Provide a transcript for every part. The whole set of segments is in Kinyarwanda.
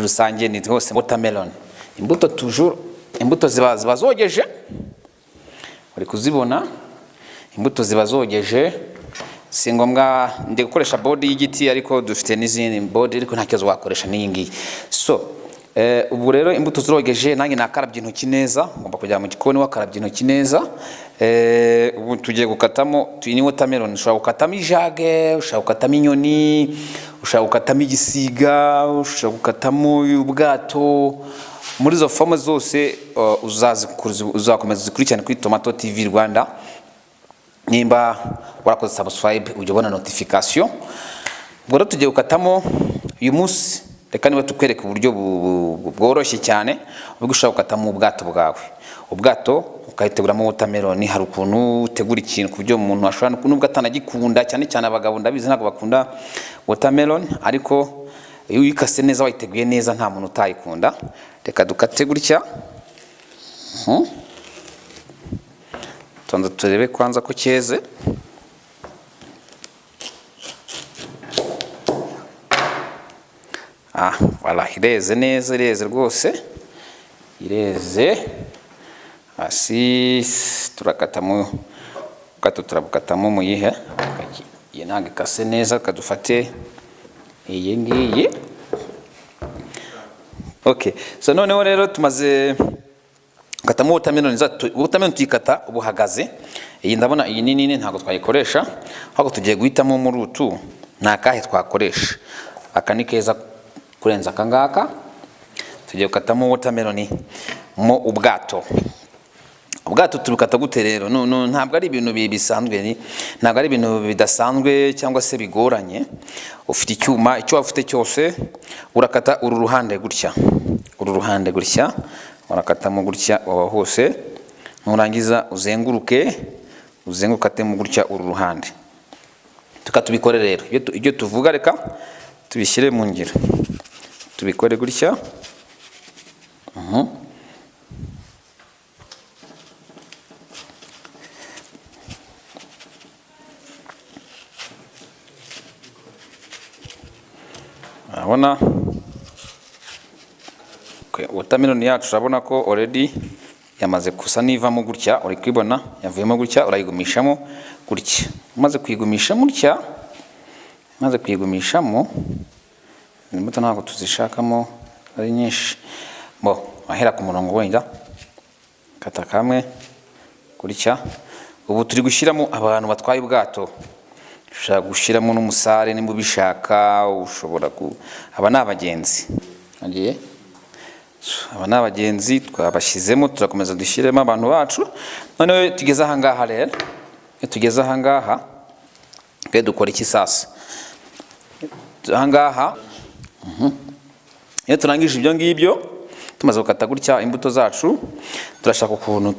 rusange ni hose watermelon. Imbuto toujours, imbuto ziba zogeje, uri kuzibona, imbuto ziba zogeje. Si ngombwa ndi gukoresha body y'igiti, ariko dufite n'izindi body, ariko nta kibazo wakoresha n'iyi ngiyi. So ubu rero imbuto zirogeje, nange nakarabye intoki neza, ngomba kujya mu gikoni wakarabye intoki neza. Ubu tugiye gukatamo, ni watermelon. Ushobora gukatamo ijage, ushobora gukatamo inyoni, ushobora gukatamo igisiga, ushobora gukatamo ubwato. Muri izo forme zose uzakomeza zikurikirana kuri Tomato TV Rwanda. Nimba warakoze subscribe ujye ubona notification. Ubwo rero tugiye gukatamo uyu munsi. Reka niba tukwereka uburyo bworoshye cyane ubwo ushaka gukatamo ubwato bwawe. Ubwato ukayiteguramo watermelon. Hari ukuntu utegura ikintu ku buryo umuntu ashobora nubwo atanagikunda, cyane cyane abagabo ndabizi ntabwo bakunda watermelon, ariko iyo uyikase neza wayiteguye neza nta muntu utayikunda. Reka dukate gutya. Tonza turebe kwanza ko cyeze. Voilà, ireze neza, ireze rwose. Ireze. Asi turakatamo, turabukatamo mu yihe. Iyi ntabwo ikase neza, kadufate iyi ngiyi. Okay, so noneho rero tumaze gukatamo watermelon tuyikata ubuhagaze. Iyi ndabona iyi nini ntabwo twayikoresha, ahubwo tugiye guhitamo muri utu nakahe twakoresha. Aka ni keza kurenza akangaka. Tugiye gukatamo watermelon mo ubwato. Ubwato tubukata gute rero? Ntabwo ari ibintu bisanzwe, ntabwo ari ibintu bidasanzwe cyangwa se bigoranye. Ufite icyuma, icyo wafite cyose urakata uru ruhande gutya. Uru ruhande gutya urakatamo gutya hose. Nurangiza uzengurukatemo gutya uru ruhande. Tukatubikore rero. Ibyo tuvuga reka tubishyire mu ngiro. Tubikore gutya. Urabona watermelon yacu, urabona ko already yamaze kusa nivamo gutya. Uri kwibona yavuyemo gutya, urayigumishamo gutya. Umaze kuyigumishamo gutya, imbuto ntabwo tuzishakamo ari nyinshi. Ahera ku murongo wenda kata kamwe gutya. Ubu turi gushyiramo abantu batwaye ubwato. Ushaka gushyiramo n'umusare nimba ubishaka, ushobora aba ni abagenzi. Aba ni abagenzi twabashyizemo, turakomeza dushyiremo abantu bacu. Noneho tugeze aha ngaha rero, tugeze aha ngaha dukora iki sasa? Aha ngaha iyo turangije ibyo ngibyo, tumaze gukata gutya imbuto zacu, turashaka ukuntu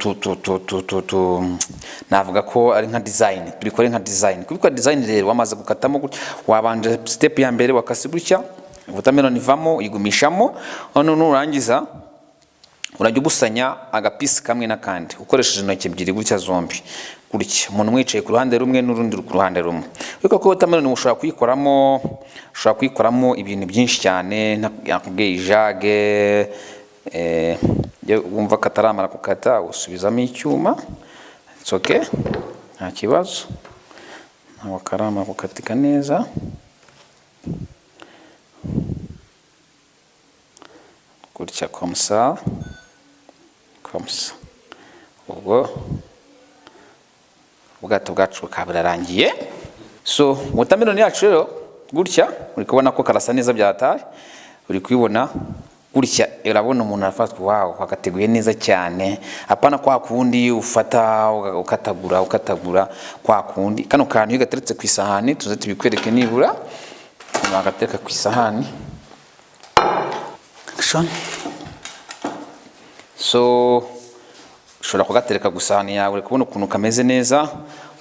navuga ko ari nka design. Tubikore nka design. Kubikora design rero, wamaze gukatamo gutya, wabanje step ya mbere wakase gutya, watermelon ivamo, igumishamo. None nurangiza urajya ubusanya agapisi kamwe n'akandi ukoresheje intoki ebyiri gutya zombi gutya. Umuntu mwicaye ku ruhande rumwe n'urundi ku ruhande rumwe. Ariko ko watermelon ushobora kuyikoramo ibintu byinshi cyane, nakubwiye ijage. Wumva kataramara kukata, usubizamo icyuma. It's okay, nta kibazo. Ntabwo karamara kukatika neza. Gutya komsa. Ubwo ubwato bwacu bukaburarangiye. So watermelon yacu rero gutya, uri kubona ko karasa neza byataye. Uri kwibona gutya, urabona umuntu arafatwa, wow, wakateguye neza cyane. Apana kwa kundi ufata ukatagura kwa kundi. Kano kantu iyo gateretse ku isahani, tuze tubikwereke nibura. Bagatereka ku isahani. So ushobora kugatereka ku isahani yawe, uri kubona ukuntu kameze neza.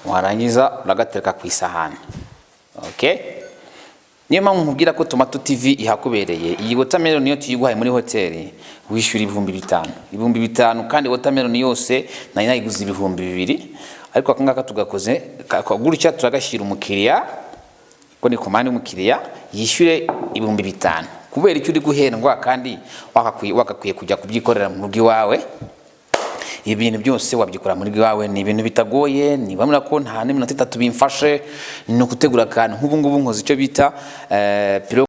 Warangiza uragatereka ku isahani. Okay? Niyo mpamvu nkubwira ko Tomato TV ihakubereye. Iyi watermelon niyo tuyiguhaye muri hoteli, wishyura 5,000 kandi watermelon yose nari nayiguze 2,000. Ariko akangaka tugakoze gutya, turagashyira umukiriya ko ni komande umukiriya yishyure 5,000 kubera icyo uri guhendwa kandi wakakwiye kujya kubyikorera mu rugo iwawe. Ibintu byose wabyikora muri iwawe, ni ibintu bitagoye, nibamura ko nta n'iminota 3 bimfashe no gutegura akantu nk'ubu ngubu nkoze icyo bita